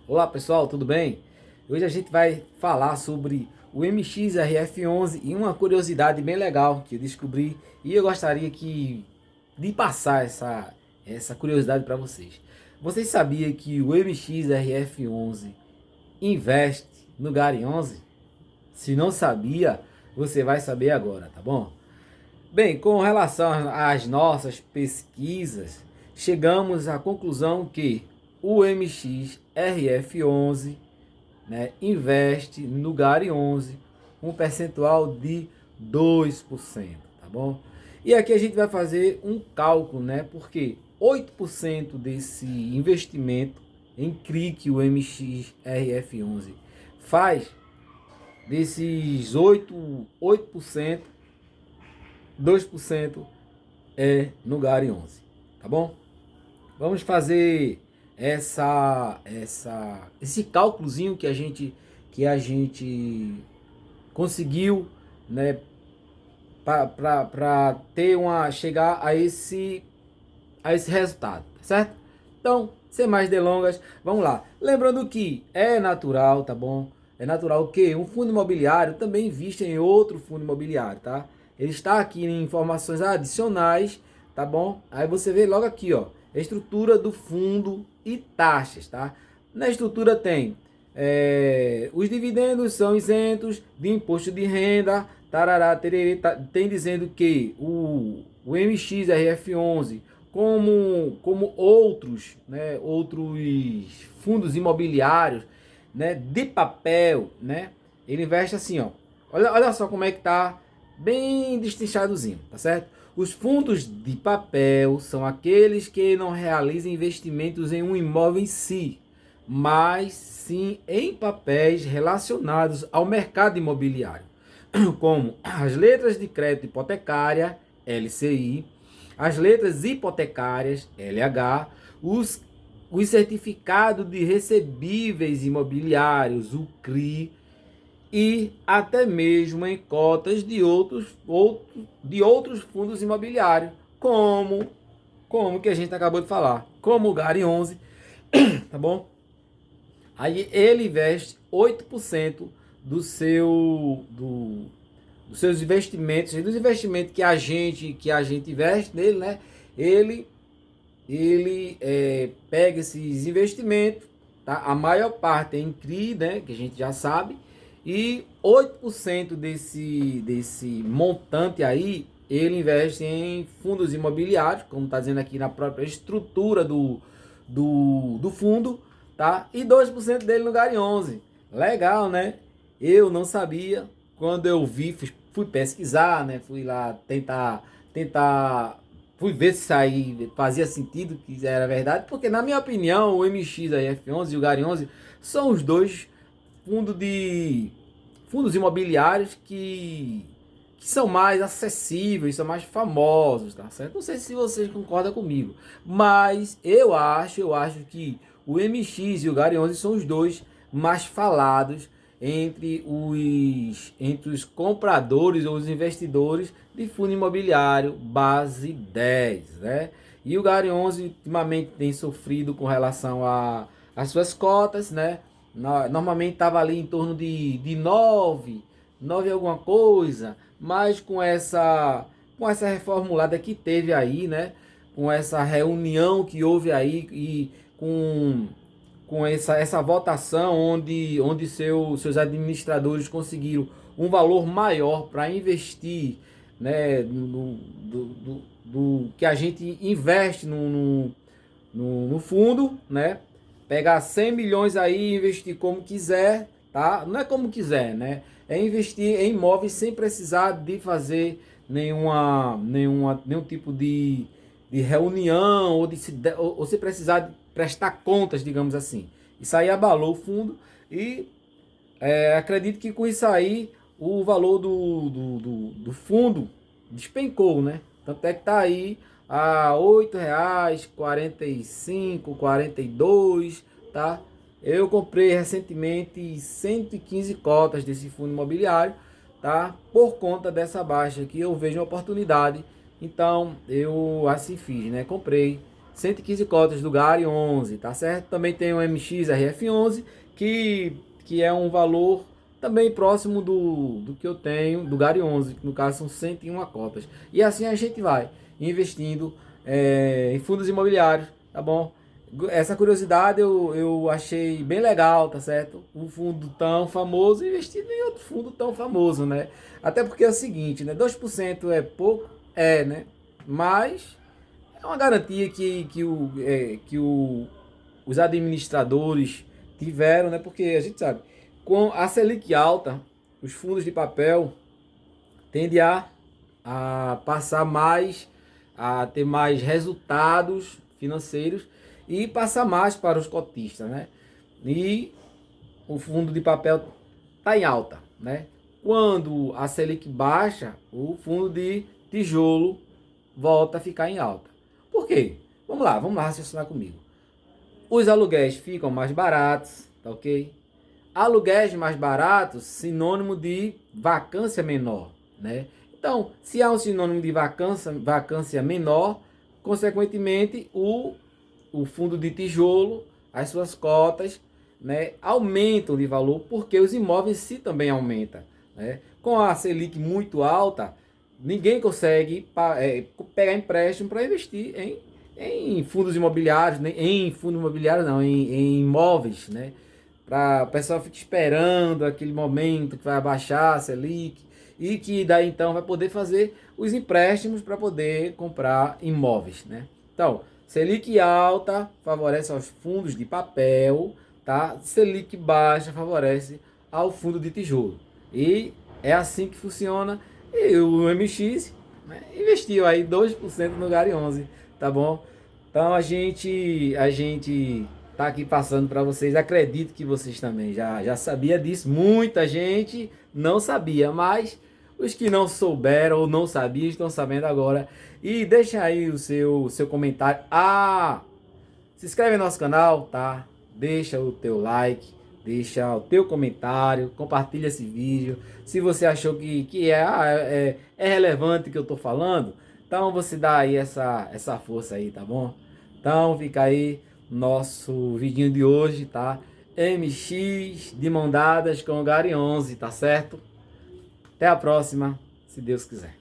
Olá pessoal, tudo bem? Hoje a gente vai falar sobre o MXRF11 e uma curiosidade bem legal que eu descobri e eu gostaria de passar essa curiosidade para vocês. Vocês sabiam que o MXRF11 investe no GARI 11? Se não sabia, você vai saber agora, tá bom? Bem, com relação às nossas pesquisas, chegamos à conclusão que o MXRF11, né, investe no GARI 11 um percentual de 2%, tá bom? E aqui a gente vai fazer um cálculo, né, porque 8% desse investimento em CRI que o MXRF11 faz, desses 8%, 2% é no GARI 11, tá bom? Vamos fazer esse cálculozinho que a gente conseguiu, né, para chegar a esse resultado, tá certo? Então, sem mais delongas, vamos lá. Lembrando que é natural, tá bom? É natural que um fundo imobiliário também invista em outro fundo imobiliário, tá? Ele está aqui em informações adicionais, tá bom? Aí você vê logo aqui, ó, estrutura do fundo e taxas, tá? Na estrutura tem os dividendos são isentos de imposto de renda, tarará, tererê, tem dizendo que o MXRF11, como outros, né, outros fundos imobiliários, né, de papel, né, ele investe assim, ó. Olha só como é que tá bem destrinchadozinho, tá certo? Os fundos de papel são aqueles que não realizam investimentos em um imóvel em si, mas sim em papéis relacionados ao mercado imobiliário, como as letras de crédito hipotecária, LCI, as letras hipotecárias, LH, os certificados de recebíveis imobiliários, o CRI, e até mesmo em cotas de outros fundos imobiliários, como que a gente acabou de falar, como o GARI 11, tá bom? Aí ele investe 8% dos seus investimentos, e dos investimentos que a gente investe nele, né? Ele pega esses investimentos, tá? A maior parte é em CRI, né? Que a gente já sabe, e 8% desse montante aí, ele investe em fundos imobiliários, como está dizendo aqui na própria estrutura do fundo, tá? E 2% dele no GARI 11. Legal, né? Eu não sabia. Quando eu vi, fui pesquisar, né? Fui lá tentar, fui ver se isso aí fazia sentido, que era verdade, porque na minha opinião, o MXRF11 e o GARI 11 são os dois fundos imobiliários que são mais acessíveis, são mais famosos, tá certo? Não sei se vocês concordam comigo, mas eu acho que o MX e o GARI 11 são os dois mais falados entre os compradores ou os investidores de fundo imobiliário base 10, né? E o GARI 11 ultimamente tem sofrido com relação às suas cotas, né? Normalmente estava ali em torno de 9 alguma coisa, mas com essa reformulada que teve aí, né? Com essa reunião que houve aí e com essa votação onde seus administradores conseguiram um valor maior para investir, né, do que a gente investe no fundo, né? Pegar 100 milhões aí e investir como quiser, tá? Não é como quiser, né? É investir em imóveis sem precisar de fazer nenhum tipo de reunião ou se precisar de prestar contas, digamos assim. Isso aí abalou o fundo e acredito que com isso aí o valor do fundo despencou, né? Tanto é que tá aí a R$ 8,45, 42, tá? Eu comprei recentemente 115 cotas desse fundo imobiliário, tá? Por conta dessa baixa que eu vejo uma oportunidade. Então, eu assim fiz, né? Comprei 115 cotas do GARI 11, tá certo? Também tem o MXRF11, que é um valor também próximo do que eu tenho do GARI 11, que no caso são 101 cotas. E assim a gente vai investindo em fundos imobiliários, tá bom? Essa curiosidade eu achei bem legal, tá certo? Um fundo tão famoso investindo em outro fundo tão famoso, né? Até porque é o seguinte, né? 2% é pouco, né? Mas é uma garantia que os administradores tiveram, né? Porque a gente sabe, com a Selic alta, os fundos de papel tendem a passar mais, a ter mais resultados financeiros e passar mais para os cotistas, né? E o fundo de papel está em alta, né? Quando a Selic baixa, o fundo de tijolo volta a ficar em alta. Por quê? Vamos lá raciocinar comigo. Os aluguéis ficam mais baratos, tá ok? Aluguéis mais baratos, sinônimo de vacância menor, né? Então, se há um sinônimo de vacância menor, consequentemente, o fundo de tijolo, as suas cotas, né, aumentam de valor, porque os imóveis se também aumentam, né? Com a Selic muito alta, ninguém consegue pegar empréstimo para investir em fundos imobiliários, né? Em fundos imobiliários não, em imóveis, né? Para o pessoal ficar esperando aquele momento que vai abaixar a Selic e que daí então vai poder fazer os empréstimos para poder comprar imóveis, né? Então, Selic alta favorece aos fundos de papel, tá? Selic baixa favorece ao fundo de tijolo. E é assim que funciona. E o MX, né, investiu aí 2% no GARI 11, tá bom? Então a gente tá aqui passando para vocês. Acredito que vocês também já sabia disso. Muita gente não sabia, mas os que não souberam ou não sabiam estão sabendo agora. E deixa aí o seu comentário. Se inscreve no nosso canal, tá? Deixa o teu like, deixa o teu comentário, compartilha esse vídeo. Se você achou que é relevante o que eu tô falando, então você dá aí essa força aí, tá bom? Então fica aí nosso vidinho de hoje, tá? MX de mão dadas com o GARI 11, tá certo? Até a próxima, se Deus quiser.